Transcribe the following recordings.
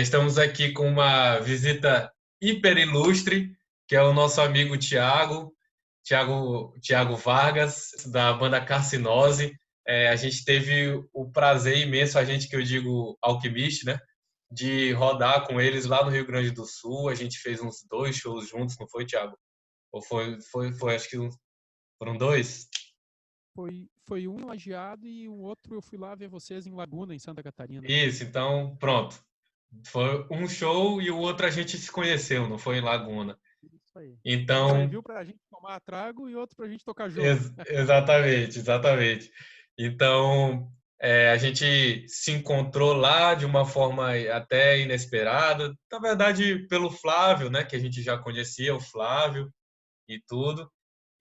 Estamos aqui com uma visita hiper ilustre, que é o nosso amigo Tiago Vargas, da banda Carcinose. A gente teve o prazer imenso, a gente que eu digo Alquimiste, né? De rodar com eles lá no Rio Grande do Sul. A gente fez uns 2 shows juntos, não foi, Tiago? Ou foi, acho que foram 2? Foi um lajeado e o outro eu fui lá ver vocês em Laguna, em Santa Catarina. Isso, então pronto. Foi um show e o outro a gente se conheceu, não foi em Laguna. Isso aí. Um Então, serviu pra gente tomar trago e outro pra gente tocar jogo. exatamente, exatamente. Então, a gente se encontrou lá de uma forma até inesperada. Na verdade, pelo Flávio, né, que a gente já conhecia, o Flávio e tudo.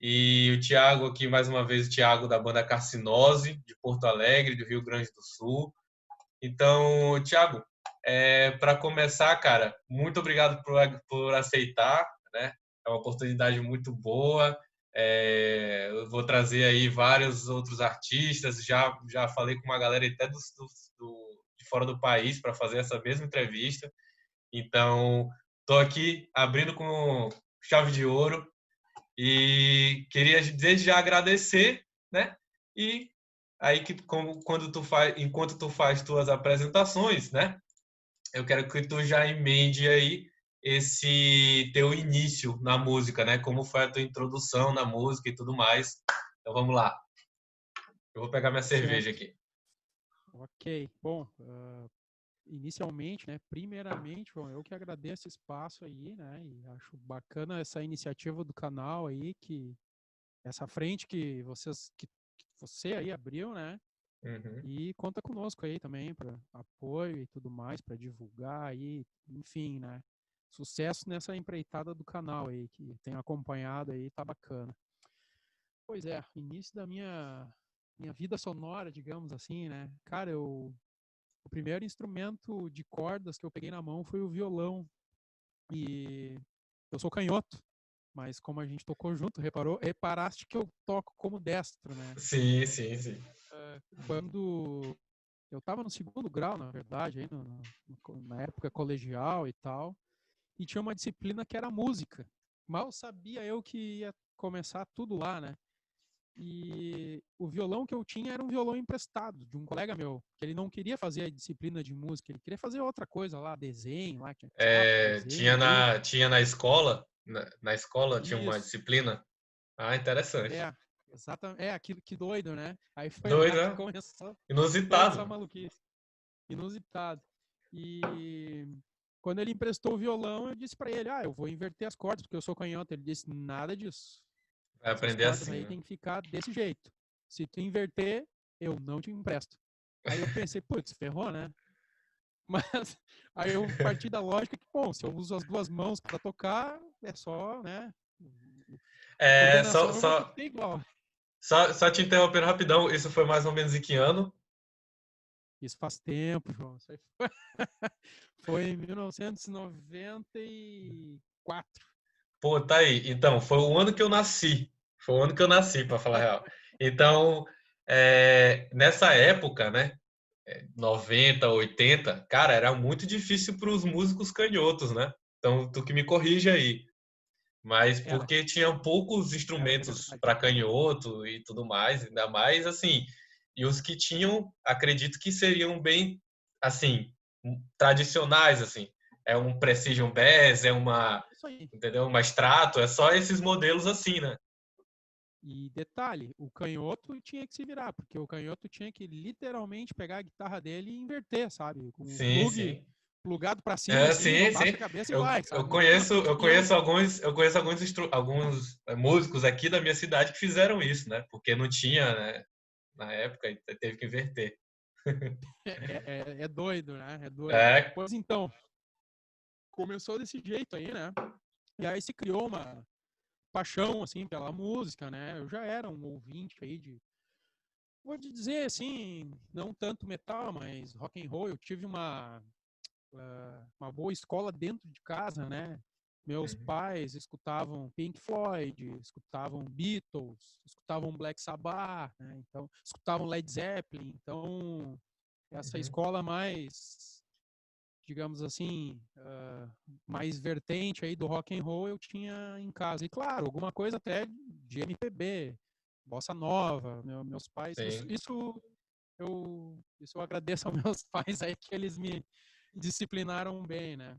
E o Thiago aqui, mais uma vez, o Thiago da banda Carcinose, de Porto Alegre, do Rio Grande do Sul. Então, Thiago, para começar, cara, muito obrigado por aceitar, né? É uma oportunidade muito boa. Eu vou trazer aí vários outros artistas. Já falei com uma galera até de fora do país para fazer essa mesma entrevista. Então, estou aqui abrindo com chave de ouro e queria desde já agradecer, né? E aí que quando tu faz, enquanto tu faz tuas apresentações, né? Eu quero que tu já emende aí esse teu início na música, né? Como foi a tua introdução na música e tudo mais. Então vamos lá. Eu vou pegar minha cerveja Certo. aqui. Ok. Bom, inicialmente, né, primeiramente, bom, eu que agradeço esse espaço aí, né, e acho bacana essa iniciativa do canal aí, que essa frente que você aí abriu, né, Uhum. e conta conosco aí também para apoio e tudo mais, para divulgar aí, enfim, né, sucesso nessa empreitada do canal aí, que tem acompanhado aí, tá bacana. Pois é, início da minha vida sonora, digamos assim, né? Cara, o primeiro instrumento de cordas que eu peguei na mão foi o violão. E eu sou canhoto, mas como a gente tocou junto, reparaste que eu toco como destro, né? Sim, sim, sim. Quando eu estava no segundo grau, na verdade, aí na época colegial e tal, e tinha uma disciplina que era música. Mal sabia eu que ia começar tudo lá, né? E o violão que eu tinha era um violão emprestado de um colega meu, que ele não queria fazer a disciplina de música, ele queria fazer outra coisa lá, desenho, lá, tinha teatro, desenho, música. Tinha na escola, na escola tinha uma Isso, disciplina. Ah, interessante. é, exatamente, aquilo que doido, né? Aí foi Doido, lá que né? começou toda essa Inusitado. maluquice, inusitado. E quando ele emprestou o violão, eu disse para ele, eu vou inverter as cordas, porque eu sou canhoto. Ele disse, nada disso. Vai Essas aprender cordas assim, aí né? tem que ficar desse jeito. Se tu inverter, eu não te empresto. Aí eu pensei, putz, ferrou, né? Mas aí eu parti da lógica que, bom, se eu uso as duas mãos para tocar, é só, né? A É, coordenação eu vou ter que ter igual. só te interrompendo rapidão, isso foi mais ou menos em que ano? Isso faz tempo, João. Isso aí foi em 1994. Pô, tá aí. Então, foi o ano que eu nasci. Foi o ano que eu nasci, para falar a real. Então, nessa época, né? 90, 80, cara, era muito difícil para os músicos canhotos, né? Então, tu que me corrige aí. Mas Era, porque tinham poucos era instrumentos verdade. para canhoto e tudo mais, ainda mais assim. E os que tinham, acredito que seriam bem, assim, tradicionais, assim. É um Precision Bass, Isso aí. entendeu? Uma Strato, é só esses modelos assim, né? E detalhe, o canhoto tinha que se virar, porque o canhoto tinha que literalmente pegar a guitarra dele e inverter, sabe? Com o Sim, sim. plugado para cima, assim, Sim, sim. abaixa a cabeça e vai, Eu sabe? conheço, Não tinha. alguns músicos aqui da minha cidade que fizeram isso, né? Porque não tinha, né? Na época, e teve que inverter. É doido, né? É doido. É. Pois então, começou desse jeito aí, né? E aí se criou uma paixão, assim, pela música, né? Eu já era um ouvinte aí vou te dizer, assim, não tanto metal, mas rock and roll. Eu tive uma boa escola dentro de casa, né? Meus Uhum, pais escutavam Pink Floyd, escutavam Beatles, escutavam Black Sabbath, né? Então, escutavam Led Zeppelin. Então, essa uhum. escola mais digamos assim, mais vertente aí do rock and roll eu tinha em casa. E claro, alguma coisa até de MPB, bossa nova, meus pais, Sim. isso eu agradeço aos meus pais aí que eles me disciplinaram bem, né?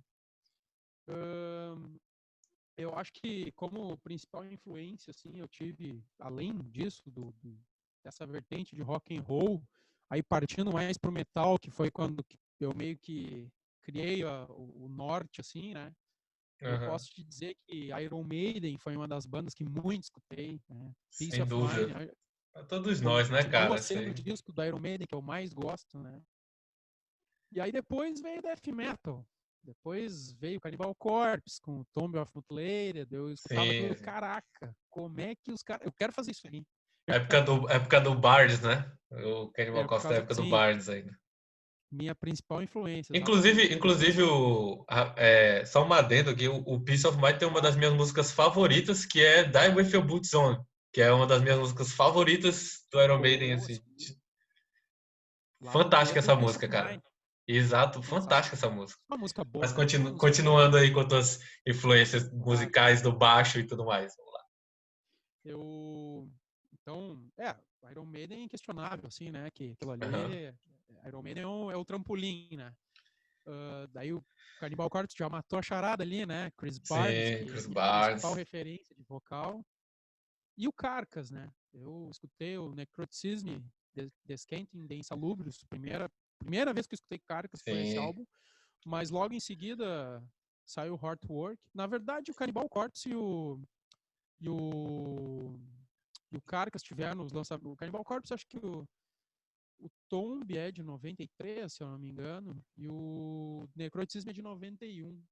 Eu acho que como principal influência, assim, eu tive, além disso, dessa vertente de rock and roll, aí partindo mais pro metal, que foi quando eu meio que criei o norte, assim, né? Eu Aham. posso te dizer que Iron Maiden foi uma das bandas que muito escutei, né? Peace Sem of Mind, dúvida. né? Pra todos nós, né, Continua cara? sendo o Sei. disco do Iron Maiden que eu mais gosto, né? E aí depois veio Death Metal. Depois veio Cannibal Corpse com Tomb of Mutilated. Eu escutava Sim, aquilo, sim. caraca, como é que os caras. Eu quero fazer isso aí. Época do Bards, né? O É Cannibal por Corpse da causa, época do sim, Bards ainda. minha principal influência, Inclusive, exatamente. inclusive só um adendo aqui, o Peace of Mind tem uma das Claro. minhas músicas favoritas, que é Die With Your Boots On, que é uma das minhas músicas favoritas do Iron Maiden, Boa, assim. sim. Lá no Fantástica meio do essa Peace música, of cara. Mind. Exato, fantástica essa Sensacional. música. Uma música Mas boa, né? Uma música boa. continuando aí com tuas influências Claro. musicais do baixo e tudo mais. Vamos lá. Eu. Então, Iron Maiden é inquestionável, assim, né? Que aquilo Aham. ali. Iron Maiden é o trampolim, né? Daí o Cannibal Corpse já matou a charada ali, né? Chris Barnes, Sim, que é Chris minha principal Barnes. referência de vocal. E o Carcass, né? Eu escutei o Necroticism, Descanting de Insalubrious, primeira vez que eu escutei Carcass foi esse Sim, álbum, mas logo em seguida saiu Heartwork. Na verdade, o Cannibal Corpse e o, e o Carcass tiveram os lançamentos. O Cannibal Corpse, acho que o Tomb é de 93, se eu não me engano, e o Necroticism é de 91.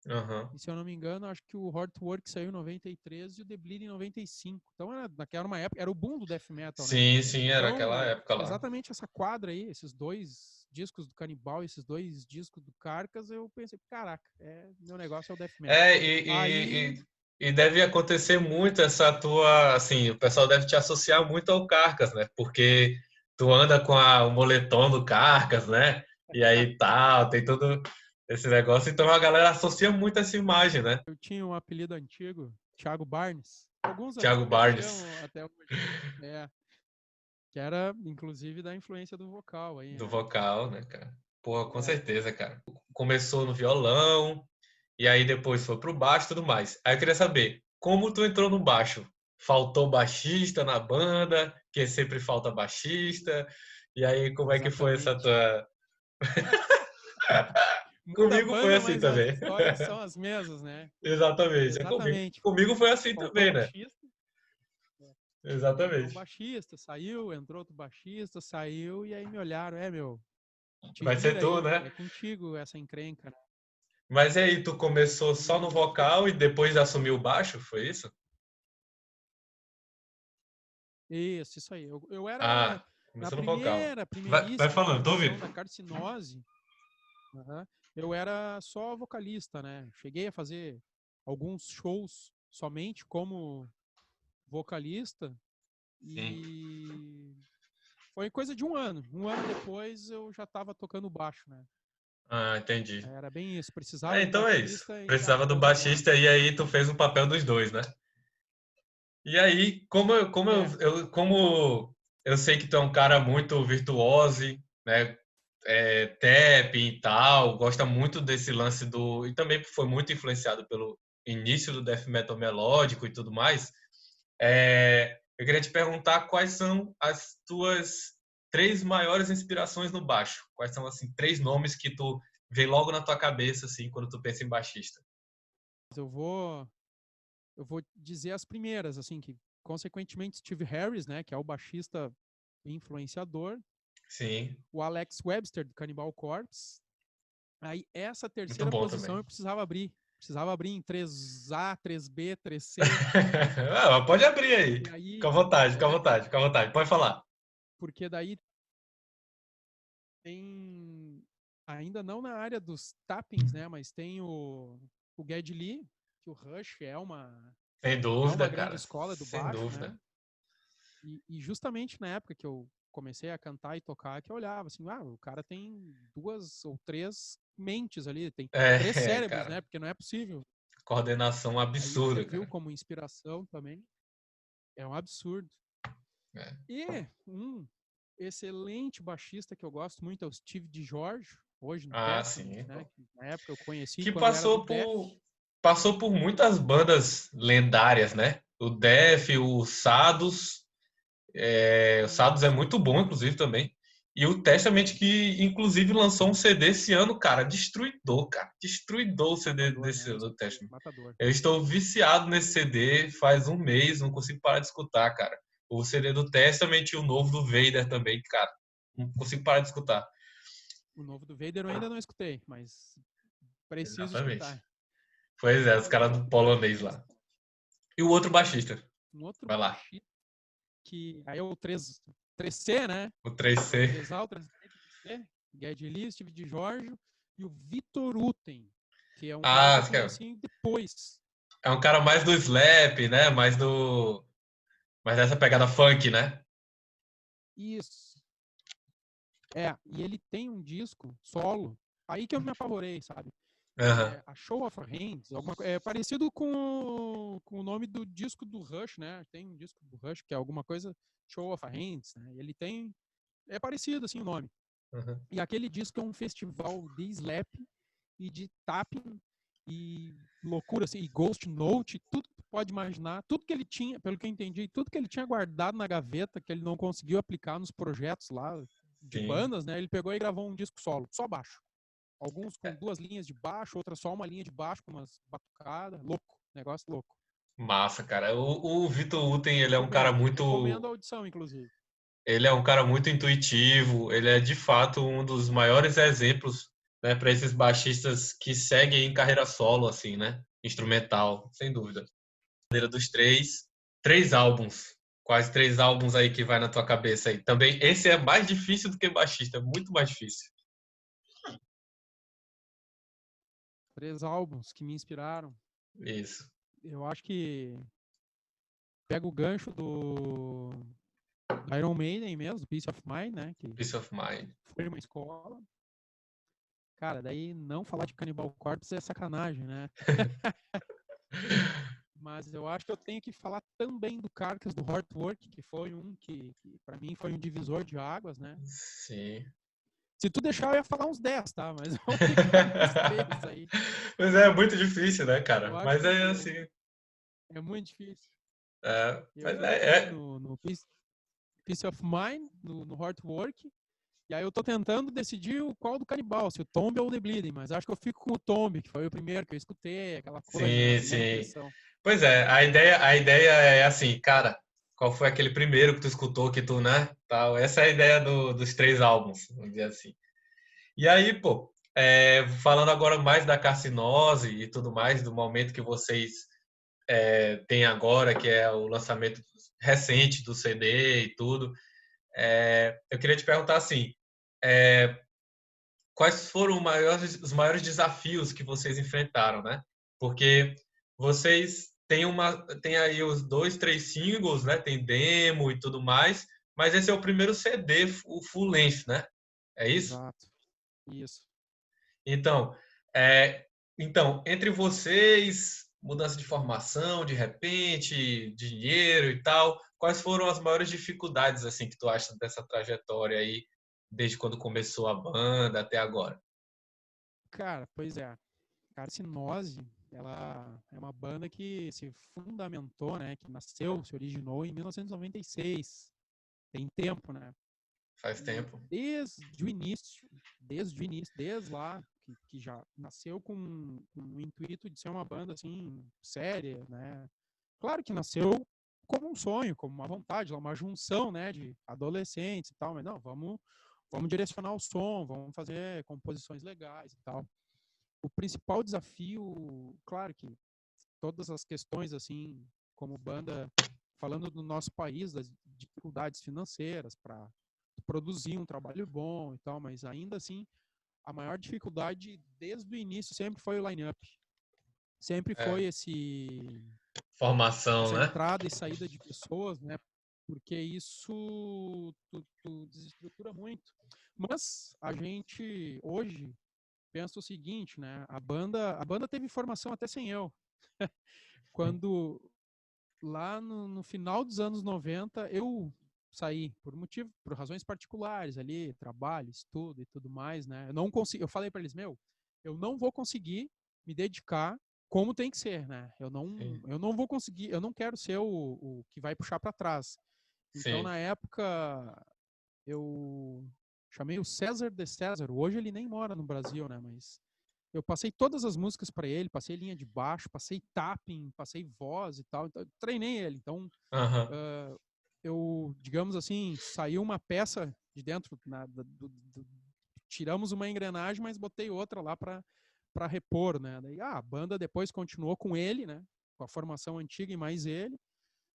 aham. E se eu não me engano, acho que o Heartwork saiu em 93 e o The Bleed em 95. Então naquela uma época, era o boom do death metal, né? Sim, sim, era aquela Então, época lá. exatamente essa quadra aí, esses dois discos do Canibal, esses dois discos do Carcas, eu pensei, caraca, meu negócio é o death metal. É, Aí, e deve acontecer muito essa tua, assim, o pessoal deve te associar muito ao Carcas, né? Porque tu anda com o moletom do Carcas, né? E aí tal, tem todo esse negócio, então a galera associa muito essa imagem, né? eu tinha um apelido antigo, Thiago Barnes. Alguns Thiago até me Barnes, chamam até hoje. É, que era, inclusive, da influência do vocal aí, do né? vocal, né, cara? Porra, com É, certeza, cara. Começou no violão, e aí depois foi pro baixo e tudo mais. Aí eu queria saber, como tu entrou no baixo? Faltou baixista na banda, que sempre falta baixista. E aí, como é que foi essa exatamente. tua. Muda a Comigo foi banda, assim mas as também. histórias são as mesmas, né? Exatamente. É comigo. Exatamente. Comigo foi assim Faltou também, né? baixista, faltou um Exatamente. baixista, saiu, entrou outro baixista, saiu, e aí me olharam, meu, te Vai ser vira tu, aí, né? é contigo essa encrenca, né? Mas e aí, tu começou só no E vocal e depois assumiu o baixo? Foi isso? isso aí. Eu era Ah, na começou no vocal. Vai primeiríssima falando, tô formação ouvindo. da Carcinose, aham, eu era só vocalista, né? Cheguei a fazer alguns shows somente como vocalista Sim. e foi coisa de um ano. Um ano depois eu já estava tocando baixo, né? Ah, entendi. Era bem isso. Precisava É, de então é isso. baixista e Precisava do vamos lá. baixista e aí tu fez o papel dos dois, né? E aí, É, como eu sei que tu é um cara muito virtuoso, né? Tapping e tal, gosta muito desse lance do. E também foi muito influenciado pelo início do death metal melódico e tudo mais. Eu queria te perguntar quais são as tuas três maiores inspirações no baixo. Quais são, assim, três nomes que tu vê logo na tua cabeça, assim, quando tu pensa em baixista? eu vou eu vou dizer as primeiras, assim, que consequentemente Steve Harris, né, que é o baixista influenciador, Sim, o Alex Webster do Cannibal Corpse. Aí essa muito terceira bom posição também. eu precisava abrir em 3A, 3B, 3C, Ah, pode abrir aí. porque Fica à aí vontade, fica à vontade, fica à vontade. Pode falar. porque daí tem ainda não na área dos tappings, né, mas tem o Geddy Lee, que o Rush Sem é dúvida, uma grande cara. escola do Sem baixo, né? dúvida. E justamente na época que eu comecei a cantar e tocar, que eu olhava assim, o cara tem duas ou três mentes ali, tem 3 cérebros, Cara, né? Porque não é possível. coordenação Aí você absurda, viu cara. como inspiração também. É um absurdo. É. E um excelente baixista que eu gosto muito é o Steve DiGiorgio, hoje no Ah, Testament, sim, né? pô. Que na época eu conheci Que quando era do Def. passou por muitas bandas lendárias, né? O Def, o Sados, o Sados é Isso. muito bom, inclusive, também. E o Testament, que inclusive lançou um CD esse ano, cara, destruidor, cara. Destruidor o CD Matador desse mesmo, ano do CD, Testament. matador. Eu estou viciado nesse CD faz um mês, não consigo parar de escutar, cara. O CD do Testament e o novo do Vader também, cara. Não consigo parar de escutar. O novo do Vader eu ainda não escutei, mas preciso Exatamente. escutar. Pois é, os caras do polonês lá. E o outro baixista. Um outro Vai lá. baixista que aí é o 3C, né? O É o 3C. 3A, o 3B, 3C, Ged Lee, Steve DiGiorgio e o Vitor Uten, que é um cara que Ah, eu conheci depois. é um cara mais do slap, né? Mais dessa pegada funk, né? Isso. E ele tem um disco solo, aí que eu me apavorei, sabe? Aham. A Show of Hands, é parecido com o nome do disco do Rush, né? Tem um disco do Rush que é alguma coisa Show of Hands, né? Ele tem, é parecido assim o nome. Uhum. E aquele disco é um festival de slap e de tapping e loucura assim, e Ghost Note, tudo que tu pode imaginar, tudo que ele tinha, pelo que eu entendi, tudo que ele tinha guardado na gaveta que ele não conseguiu aplicar nos projetos lá de Sim. bandas, né? Ele pegou e gravou um disco solo, só baixo. Alguns com 2 linhas de baixo, outras só uma linha de baixo com umas batucadas. Louco, negócio louco. Massa, cara. O Vitor Uten, ele é um cara Recomendo, muito. recomendo a audição, inclusive. Ele é um cara muito intuitivo. Ele é de fato um dos maiores exemplos, né, para esses baixistas que seguem em carreira solo, assim, né? Instrumental, sem dúvida. Carreira dos três, 3 álbuns. Quais 3 álbuns aí que vai na tua cabeça aí? Também esse é mais difícil do que baixista, muito mais difícil. 3 álbuns que me inspiraram. Isso. Eu acho que pega o gancho do Iron Maiden mesmo, do Peace of Mind, né? Que Peace of Mind. foi uma escola. Cara, daí não falar de Cannibal Corpse é sacanagem, né? Mas eu acho que eu tenho que falar também do Carcass, do Heartwork, que foi um que para mim foi um divisor de águas, né? Sim. Se tu deixar, eu ia falar uns 10, tá? Mas vamos ficar nos 3 aí. Mas é muito difícil, né, Eu cara? acho Mas é que assim. é muito difícil. Eu Mas fiquei no Peace of Mind, no Heartwork, e aí eu tô tentando decidir qual do canibal, se o Tomb ou o The Bleeding, mas acho que eu fico com o Tomb, que foi o primeiro que eu escutei, aquela coisa, né? sim, Primeira sim. impressão. Pois é, a ideia é assim, cara, qual foi aquele primeiro que tu escutou que tu, né? Tal. Essa é a ideia dos 3 álbuns, vamos dizer assim. E aí, pô, falando agora mais da Carcinose e tudo mais, do momento que vocês têm agora, que é o lançamento recente do CD e tudo, eu queria te perguntar assim, é, quais foram os maiores desafios que vocês enfrentaram, né? Porque vocês têm aí os 2, 3 singles, né? Tem demo e tudo mais, mas esse é o primeiro CD, o full length, né? É isso? Exato. Isso. Então, é, então, entre vocês, mudança de formação, de repente, dinheiro e tal, quais foram as maiores dificuldades assim que tu acha dessa trajetória aí, desde quando começou a banda até agora? Cara, pois é. Carcinose, ela é uma banda que se fundamentou, né? Que nasceu, se originou em 1996. Tem tempo, né? Faz E tempo. desde lá, que já nasceu com o intuito de ser uma banda assim, séria, né? Claro que nasceu como um sonho, como uma vontade, uma junção, né, de adolescentes e tal, mas não, vamos direcionar o som, vamos fazer composições legais e tal. O principal desafio, claro que todas as questões assim, como banda, falando do nosso país, das dificuldades financeiras para produzir um trabalho bom e tal, mas ainda assim, a maior dificuldade desde o início sempre foi o line-up. Sempre É, foi formação, essa né? entrada e saída de pessoas, né? Porque isso tu desestrutura muito. Mas a gente hoje pensa o seguinte, né? A banda teve formação até sem eu. Quando lá no final dos anos 90 eu saí por razões particulares ali, trabalho, estudo e tudo mais, né? Eu não consegui, eu falei para eles, eu não vou conseguir me dedicar como tem que ser, né? Sim, Eu não vou conseguir, eu não quero ser o que vai puxar para trás. Então, sim, na época, eu chamei o César de César. Hoje ele nem mora no Brasil, né? Mas eu passei todas as músicas para ele, passei linha de baixo, passei tapping, passei voz e tal. Então, eu treinei ele. Então, aham, eu, digamos assim, saiu uma peça de dentro, tiramos uma engrenagem, mas botei outra lá para repor, né? Daí, a banda depois continuou com ele, né? Com a formação antiga e mais ele.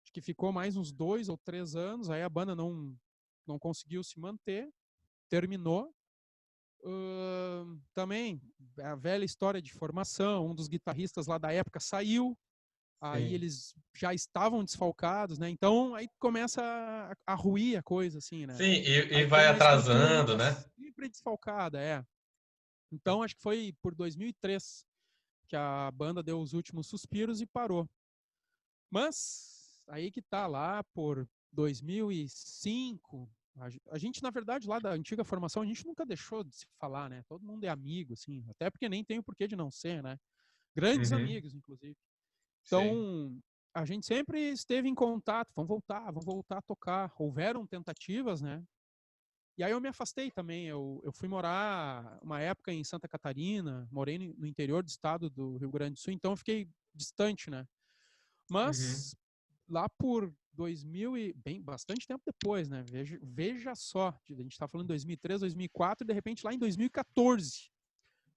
Acho que ficou mais uns 2 ou 3 anos. Aí a banda não conseguiu se manter, terminou. Também a velha história de formação, um dos guitarristas lá da época saiu, aí sim. eles já estavam desfalcados, né? Então aí começa a ruir a coisa, assim, né? Sim, e Aí vai tem a atrasando, estrutura né? sempre desfalcada, é. Então acho que foi por 2003 que a banda deu os últimos suspiros e parou. Mas aí que tá lá por 2005, a gente, na verdade, lá da antiga formação, a gente nunca deixou de se falar, né? Todo mundo é amigo, assim, até porque nem tem o porquê de não ser, né? Grandes Uhum, amigos, inclusive. sim, Então, a gente sempre esteve em contato, vamos voltar a tocar. Houveram tentativas, né? E aí eu me afastei também. Eu fui morar uma época em Santa Catarina, morei no interior do estado do Rio Grande do Sul, então eu fiquei distante, né? uhum, Mas lá por 2000 e bem bastante tempo depois, né? Veja só, a gente está falando de 2003, 2004 e de repente lá em 2014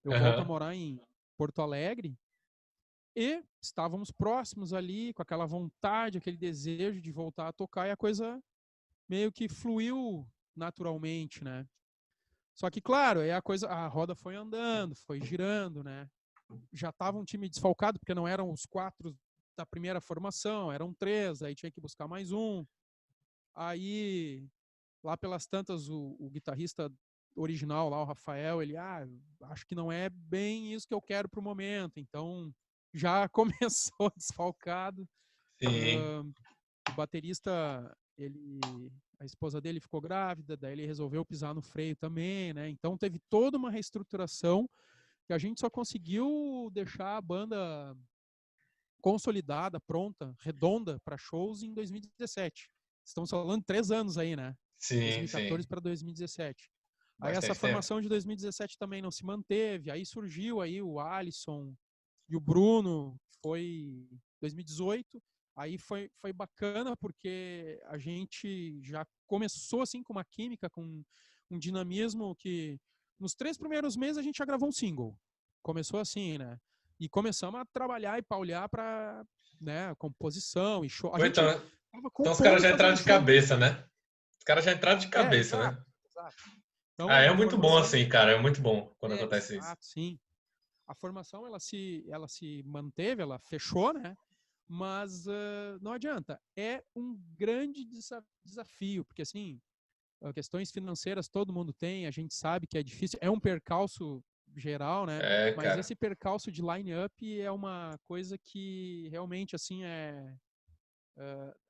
eu volto a aham. morar em Porto Alegre e estávamos próximos ali com aquela vontade, aquele desejo de voltar a tocar e a coisa meio que fluiu naturalmente, né? Só que claro, aí a roda foi andando, foi girando, né? Já estava um time desfalcado porque não eram os 4 da primeira formação, eram 3, aí tinha que buscar mais um. Aí, lá pelas tantas, o guitarrista original lá, o Rafael, ele, acho que não é bem isso que eu quero pro momento. Então, já começou desfalcado. Sim, O baterista, a esposa dele ficou grávida, daí ele resolveu pisar no freio também, né? Então, teve toda uma reestruturação que a gente só conseguiu deixar a banda consolidada, pronta, redonda para shows em 2017. Estamos falando de 3 anos aí, né? sim, 2014 sim. para 2017. Aí essa Bastante tempo. formação de 2017 também não se manteve. Aí surgiu aí o Alisson e o Bruno, que foi 2018. Aí foi bacana porque a gente já começou assim com uma química, com um dinamismo que nos 3 primeiros meses a gente já gravou um single. Começou assim, né? E começamos a trabalhar e paulhar para, né, composição e show. A Ou gente então, tava então os caras compondo e já entraram fazendo de show ao mesmo cabeça, tempo. né? Os caras já entraram de cabeça, Exato, né? exato. Ah, Então é a muito bom formação, assim, cara. É muito bom quando acontece isso. exato, sim. A formação ela se manteve, ela fechou, né? Mas não adianta. É um grande desafio, porque assim, questões financeiras todo mundo tem, a gente sabe que é difícil, é um percalço geral, né? É, Mas cara. esse percalço de line-up é uma coisa que realmente assim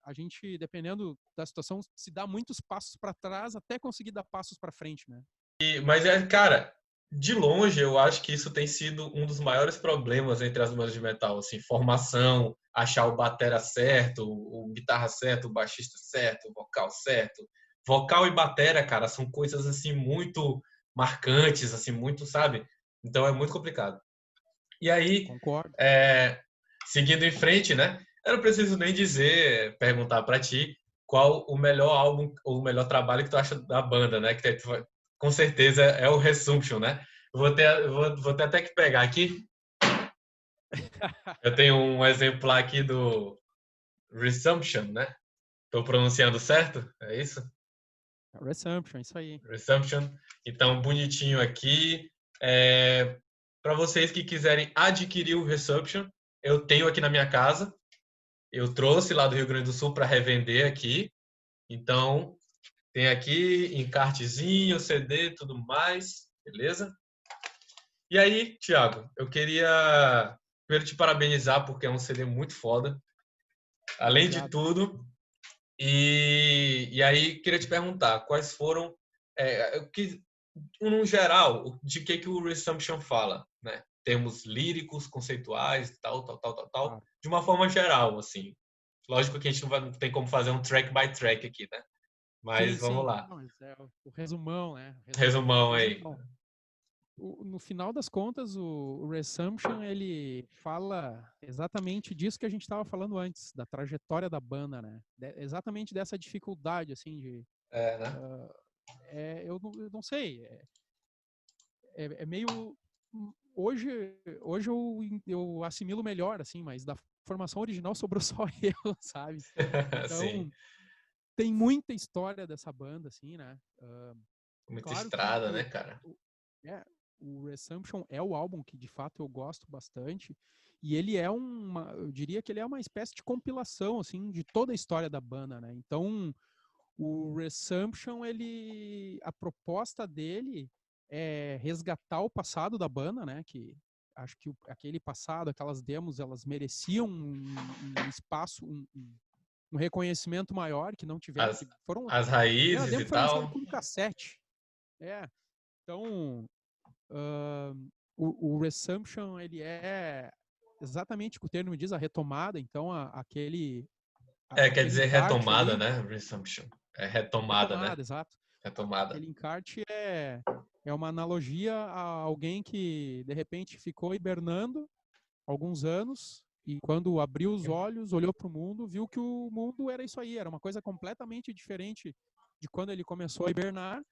a gente, dependendo da situação, se dá muitos passos para trás até conseguir dar passos para frente, né? Mas é, cara, de longe eu acho que isso tem sido um dos maiores problemas entre as bandas de metal, assim, formação, achar o batera certo, o guitarra certo, o baixista certo, o vocal certo. Vocal e batera, cara, são coisas assim muito marcantes, assim, muito, sabe? Então é muito complicado. E aí, Concordo. é, seguindo em frente, né? Eu não preciso nem dizer, perguntar pra ti qual o melhor álbum, ou o melhor trabalho que tu acha da banda, né? Com certeza é o Resumption, né? Vou ter até que pegar aqui. Eu tenho um exemplar aqui do Resumption, né? Estou pronunciando certo? É isso? Resumption, isso aí. Resumption. Então, bonitinho aqui. Para vocês que quiserem adquirir o Resumption, eu tenho aqui na minha casa. Eu trouxe lá do Rio Grande do Sul para revender aqui. Então, tem aqui encartezinho, CD, tudo mais, beleza? E aí, Thiago, eu queria primeiro te parabenizar porque é um CD muito foda, além de Obrigado. tudo. E aí, queria te perguntar, quais foram, no geral, de que o Resumption fala, né? Termos líricos, conceituais, tal, tal, tal, tal, tal, Claro. de uma forma geral, assim. Lógico que a gente não tem como fazer um track by track aqui, né? Sim, Mas vamos sim. lá. Não, mas é o resumão, né? Resumão aí. Resumão. No final das contas, o Resumption, ele fala exatamente disso que a gente estava falando antes, da trajetória da banda, né? Exatamente dessa dificuldade, assim, de... É, né? eu não sei, é meio... Hoje, hoje eu assimilo melhor, assim, mas da formação original sobrou só eu, sabe? Sim. Então, tem muita história dessa banda, assim, né? Muita Claro que estrada, né, cara? é, o Resumption é o álbum que de fato eu gosto bastante. E ele é eu diria que ele é uma espécie de compilação, assim, de toda a história da banda, né? Então, o Resumption, a proposta dele é resgatar o passado da banda, né? Que acho que aquele passado, aquelas demos, elas mereciam um espaço, um reconhecimento maior que não tiveram, As, que foram, a as primeira raízes demo e foi lançada tal. como cassete. É, então, uh, o Resumption, ele é exatamente o que o termo diz, a retomada. Então, Quer aquele dizer encarte retomada, ali, né? Resumption. É retomada, né? retomada, exato. Retomada. Aquele encarte é uma analogia a alguém que, de repente, ficou hibernando alguns anos e quando abriu os olhos, olhou para o mundo, viu que o mundo era isso aí, era uma coisa completamente diferente de quando ele começou a hibernar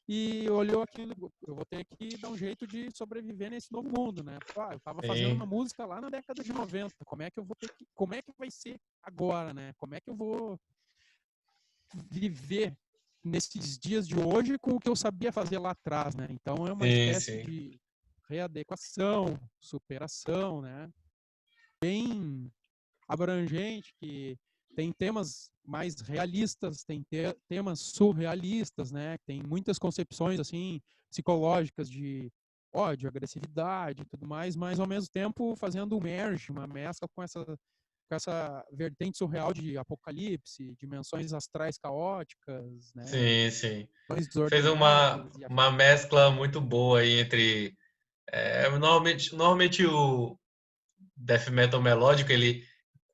e olhou aquilo, eu vou ter que dar um jeito de sobreviver nesse novo mundo, né? Eu estava fazendo Sim, uma música lá na década de 90, como é que vai ser agora, né? Como é que eu vou viver nesses dias de hoje com o que eu sabia fazer lá atrás, né? Então é uma sim, espécie sim. de readequação, superação, né? Bem abrangente, que tem temas mais realistas, tem temas surrealistas, né? Tem muitas concepções assim psicológicas de ódio, agressividade e tudo mais, mas ao mesmo tempo fazendo um merge, uma mescla com essa vertente surreal de apocalipse, dimensões astrais caóticas, né? Sim, sim. Dimensões Fez desordenadas e uma mescla muito boa aí entre. Normalmente o death metal melódico, ele,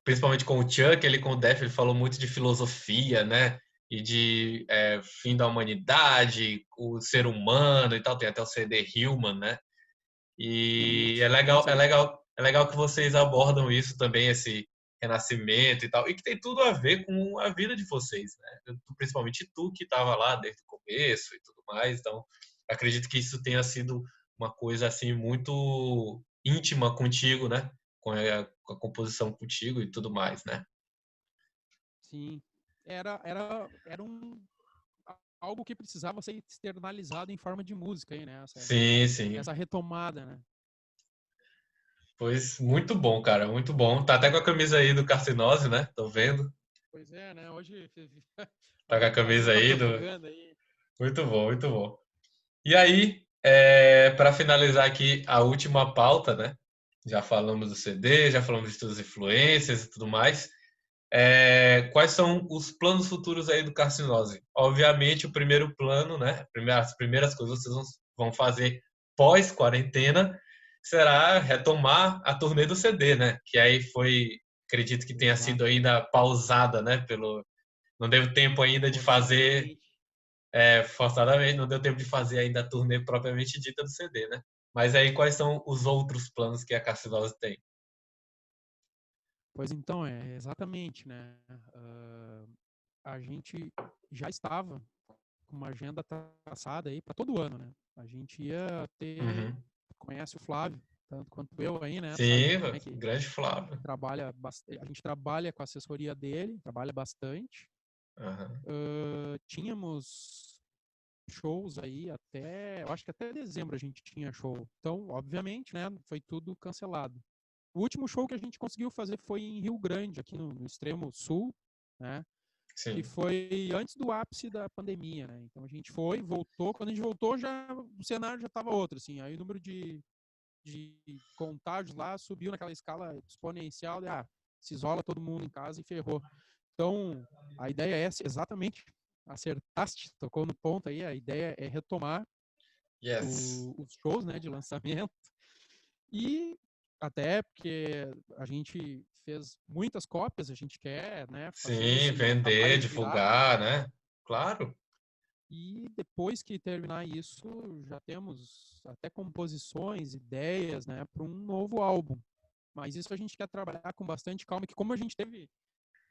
principalmente com o Chuck, ele com o death, ele falou muito de filosofia, né? E de fim da humanidade, o ser humano e tal. Tem até o CD Human, né? E isso, bem isso aí. é legal que vocês abordam isso também, esse renascimento e tal, e que tem tudo a ver com a vida de vocês, né? Principalmente tu que estava lá desde o começo e tudo mais, então acredito que isso tenha sido uma coisa assim muito íntima contigo, né? Com a composição contigo e tudo mais, né? Sim. Era algo que precisava ser externalizado em forma de música aí, né? Sim, sim. Essa retomada, né? Pois muito bom, cara, muito bom. Tá até com a camisa aí do Carcinose, né? Tô vendo. Pois é, né? Hoje Tá com a camisa fazendo a aí do. propaganda aí. Muito bom, muito bom. E aí, para finalizar aqui a última pauta, né? Já falamos do CD, já falamos de suas influências e tudo mais. Quais são os planos futuros aí do Carcinose? Obviamente, o primeiro plano, né? As primeiras coisas que vocês vão fazer pós-quarentena será retomar a turnê do CD, né? Que aí foi, acredito que tenha sido Exato. ainda pausada, né? Não deu tempo ainda de fazer Forçadamente. forçadamente, não deu tempo de fazer ainda a turnê propriamente dita do CD, né? Mas aí quais são os outros planos que a Carcinose tem? Pois então, exatamente, né? A gente já estava com uma agenda traçada aí para todo ano, né? A gente ia ter, Uhum. conhece o Flávio, tanto quanto eu aí, né? Tu sabe Sim, como é que grande Flávio. trabalha bastante, a gente trabalha com a assessoria dele, trabalha bastante. Uhum. Tínhamos shows aí eu acho que até dezembro a gente tinha show. Então, obviamente, né, foi tudo cancelado. O último show que a gente conseguiu fazer foi em Rio Grande, aqui no extremo sul, né? Que Sim. foi antes do ápice da pandemia, né? Então a gente foi, voltou. Quando a gente voltou, já o cenário já estava outro, assim. Aí o número de contágios lá subiu naquela escala exponencial de, se isola todo mundo em casa e ferrou. Então, a ideia é essa, exatamente, acertaste, tocou no ponto aí, a ideia é retomar Yes. os shows, né, de lançamento, e até porque a gente fez muitas cópias, a gente quer, né, fazer Sim, esse vender, trabalho girar, divulgar, né? Claro. e depois que terminar isso, já temos até composições, ideias, né, para um novo álbum. Mas isso a gente quer trabalhar com bastante calma, que como a gente teve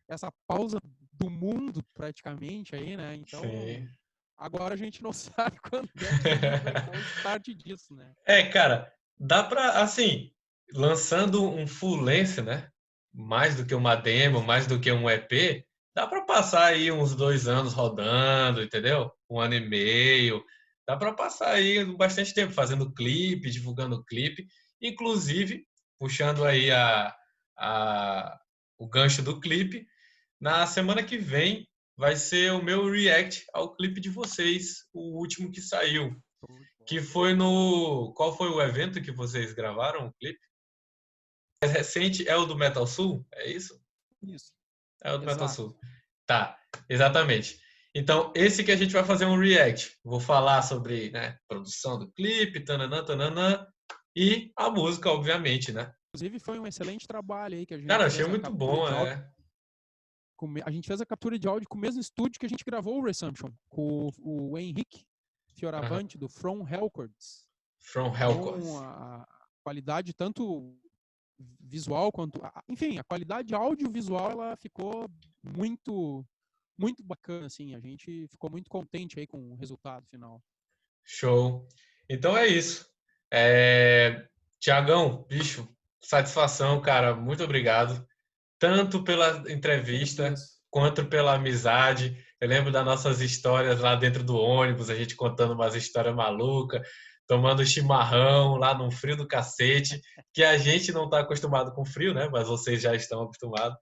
essa pausa do mundo praticamente aí, né? Então, Sim. agora a gente não sabe quando é que a gente vai dar o start disso, né? Cara, dá pra, assim, lançando um full length, né? Mais do que uma demo, mais do que um EP, dá pra passar aí uns 2 anos rodando, entendeu? 1 ano e meio. Dá pra passar aí bastante tempo fazendo clipe, divulgando clipe, inclusive puxando aí a, o gancho do clipe. Na semana que vem vai ser o meu react ao clipe de vocês, o último que saiu. Show de Que bola. foi no. Qual foi o evento que vocês gravaram o clipe? O mais recente é o do Metal Sul? É isso? Isso, É o do Metal exato. Sul. Tá, exatamente. Então, esse que a gente vai fazer um react. Vou falar sobre, né, produção do clipe, tananã, tananã, e a música, obviamente, né? Inclusive, foi um excelente trabalho aí que a Cara, gente achei fez a muito captura bom, de áudio. é. A gente fez a captura de áudio com o mesmo estúdio que a gente gravou o Resumption, com o Henrique Aham. Fioravante, do From Hellcords. From Então, Hellcourse. a qualidade tanto visual quanto, enfim, a qualidade audiovisual ela ficou muito muito bacana, assim, a gente ficou muito contente aí com o resultado final. Show. Então é isso. Tiagão, bicho, satisfação, cara. Muito obrigado. Tanto pela Eu que entrevista agradeço. quanto pela amizade. Eu lembro das nossas histórias lá dentro do ônibus, a gente contando umas histórias malucas, tomando chimarrão lá num frio do cacete, que a gente não está acostumado com frio, né? Mas vocês já estão acostumados.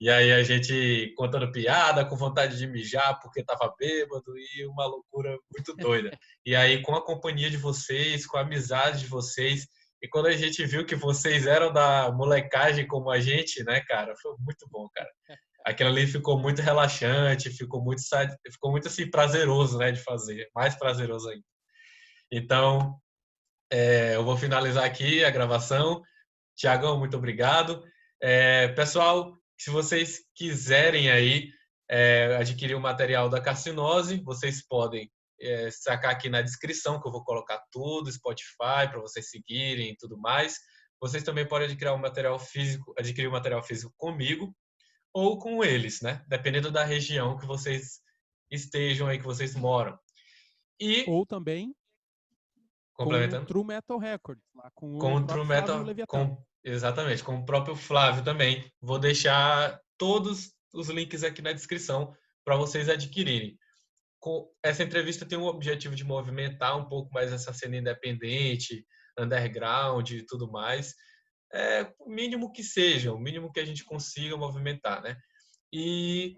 E aí a gente contando piada, com vontade de mijar porque tava bêbado e uma loucura muito doida. E aí com a companhia de vocês, com a amizade de vocês, e quando a gente viu que vocês eram da molecagem como a gente, né, cara, foi muito bom, cara. Aquilo ali ficou muito relaxante, ficou muito assim prazeroso, né, de fazer, mais prazeroso ainda. Então, eu vou finalizar aqui a gravação. Tiagão, muito obrigado. Pessoal, se vocês quiserem aí adquirir o material da Carcinose, vocês podem sacar aqui na descrição, que eu vou colocar tudo, Spotify, para vocês seguirem e tudo mais. Vocês também podem adquirir o material físico comigo ou com eles, né? Dependendo da região que vocês estejam aí, que vocês moram. E, Ou também com o complementando, True Metal Records, lá com com o o True próprio Flávio Metal, Leviatã. exatamente, com o próprio Flávio também. Vou deixar todos os links aqui na descrição para vocês adquirirem. Essa entrevista tem o objetivo de movimentar um pouco mais essa cena independente, underground e tudo mais. O mínimo que seja, o mínimo que a gente consiga movimentar, né? E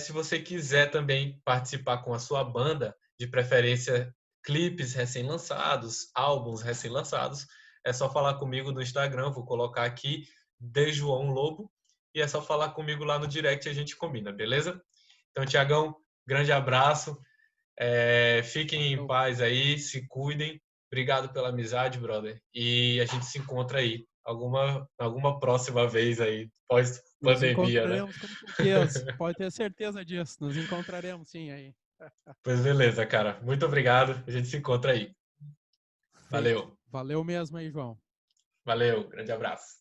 se você quiser também participar com a sua banda, de preferência clipes recém-lançados, álbuns recém-lançados, é só falar comigo no Instagram, vou colocar aqui, de João Lobo, e é só falar comigo lá no direct e a gente combina, beleza? Então, Tiagão, grande abraço, fiquem em Valeu. paz aí, se cuidem, obrigado pela amizade, brother, e a gente se encontra aí, alguma próxima vez aí, Nos pós-pandemia, né? encontraremos com certeza. Pode ter certeza disso. Nos encontraremos sim aí. Pois beleza, cara. Muito obrigado. A gente se encontra aí. Feito. Valeu. Valeu mesmo aí, João. Valeu. Grande abraço.